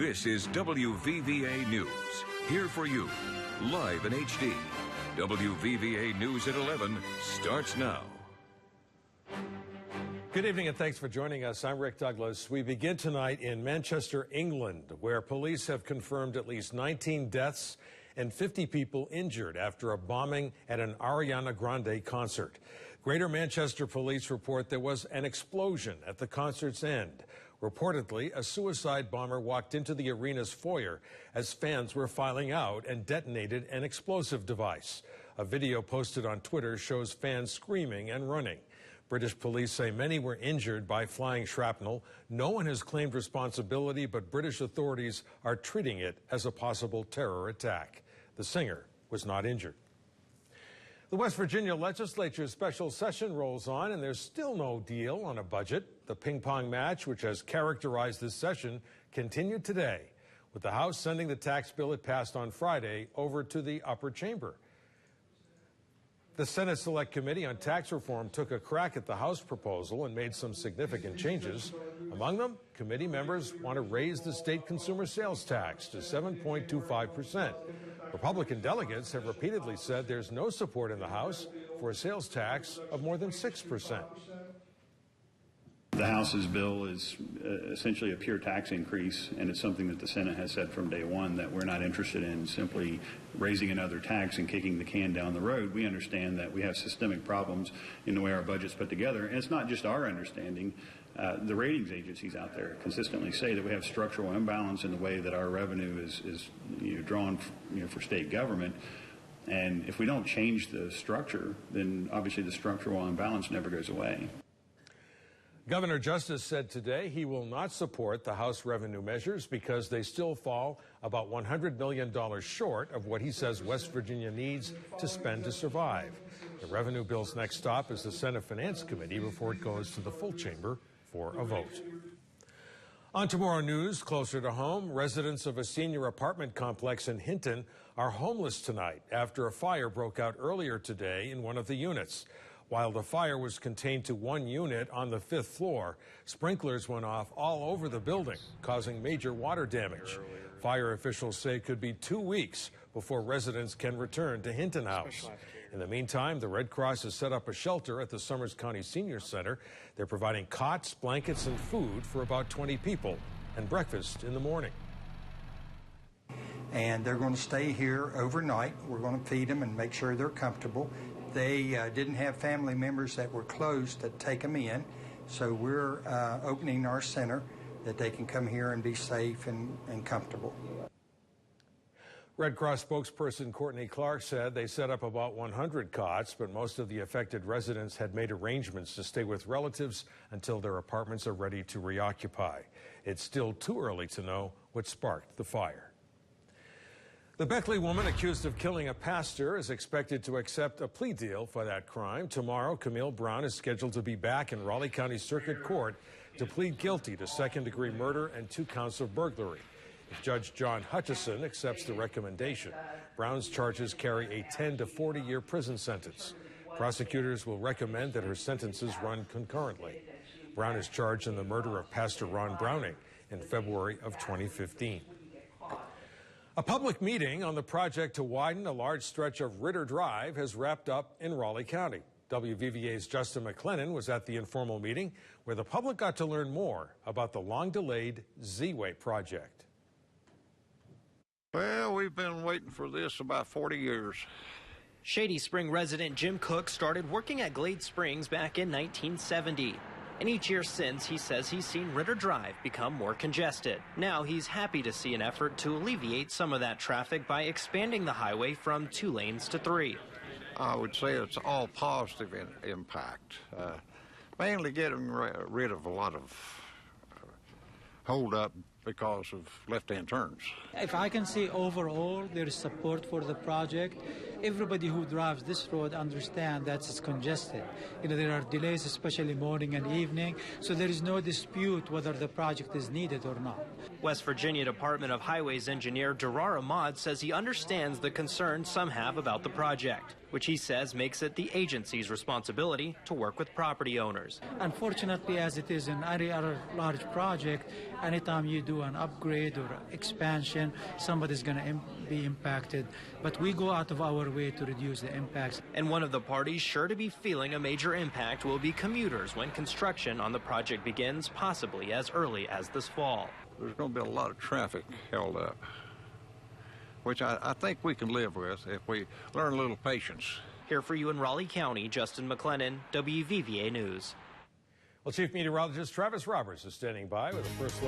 This is WVVA News. Here for you, live in HD. WVVA News at 11 starts now. Good evening and thanks for joining us. I'm Rick Douglas. We begin tonight in Manchester, England, where police have confirmed at least 19 deaths and 50 people injured after a bombing at an Ariana Grande concert. Greater Manchester police report there was an explosion at the concert's end. Reportedly, a suicide bomber walked into the arena's foyer as fans were filing out and detonated an explosive device. A video posted on Twitter shows fans screaming and running. British police say many were injured by flying shrapnel. No one has claimed responsibility, but British authorities are treating it as a possible terror attack. The singer was not injured. The West Virginia legislature's special session rolls on, and there's still no deal on a budget. The ping-pong match, which has characterized this session, continued today, with the House sending the tax bill it passed on Friday over to the upper chamber. The Senate Select Committee on Tax Reform took a crack at the House proposal and made some significant changes. Among them, committee members want to raise the state consumer sales tax to 7.25%. Republican delegates have repeatedly said there's no support in the House for a sales tax of more than 6%. The House's bill is essentially a pure tax increase, and it's something that the Senate has said from day one that we're not interested in simply raising another tax and kicking the can down the road. We understand that we have systemic problems in the way our budget's put together, and it's not just our understanding. The ratings agencies out there consistently say that we have structural imbalance in the way that our revenue is drawn for state government. And if we don't change the structure, then obviously the structural imbalance never goes away. Governor Justice said today he will not support the House revenue measures because they still fall about $100 million short of what he says West Virginia needs to spend to survive. The revenue bill's next stop is the Senate Finance Committee before it goes to the full chamber for a vote. On Tomorrow News, closer to home, residents of a senior apartment complex in Hinton are homeless tonight after a fire broke out earlier today in one of the units. While the fire was contained to one unit on the 5th floor, sprinklers went off all over the building, causing major water damage. Fire officials say it could be 2 weeks before residents can return to Hinton House. In the meantime, the Red Cross has set up a shelter at the Summers County Senior Center. They're providing cots, blankets, and food for about 20 people, and breakfast in the morning. And they're going to stay here overnight. We're going to feed them and make sure they're comfortable. They didn't have family members that were close to take them in, so we're opening our center that they can come here and be safe and comfortable. Red Cross spokesperson Courtney Clark said they set up about 100 cots, but most of the affected residents had made arrangements to stay with relatives until their apartments are ready to reoccupy. It's still too early to know what sparked the fire. The Beckley woman accused of killing a pastor is expected to accept a plea deal for that crime. Tomorrow, Camille Brown is scheduled to be back in Raleigh County Circuit Court to plead guilty to second-degree murder and 2 counts of burglary. If Judge John Hutchison accepts the recommendation, Brown's charges carry a 10 to 40-year prison sentence. Prosecutors will recommend that her sentences run concurrently. Brown is charged in the murder of Pastor Ron Browning in February of 2015. A public meeting on the project to widen a large stretch of Ritter Drive has wrapped up in Raleigh County. WVVA's Justin McLennan was at the informal meeting where the public got to learn more about the long-delayed Z-Way project. Well, we've been waiting for this about 40 years. Shady Spring resident Jim Cook started working at Glade Springs back in 1970. And each year since, he says he's seen Ritter Drive become more congested. Now he's happy to see an effort to alleviate some of that traffic by expanding the highway from 2 lanes to 3. I would say it's all positive impact. Mainly getting rid of a lot of hold-up because of left-hand turns. If I can say overall there is support for the project, everybody who drives this road understands that it's congested. There are delays, especially morning and evening, so there is no dispute whether the project is needed or not. West Virginia Department of Highways engineer Durar Ahmad says he understands the concern some have about the project, which he says makes it the agency's responsibility to work with property owners. Unfortunately, as it is in any other large project, anytime you do do an upgrade or expansion, somebody's going to be impacted. But we go out of our way to reduce the impacts. And one of the parties sure to be feeling a major impact will be commuters when construction on the project begins, possibly as early as this fall. There's going to be a lot of traffic held up, which I think we can live with if we learn a little patience. Here for you in Raleigh County, Justin McLennan, WVVA News. Well, Chief Meteorologist Travis Roberts is standing by with a first look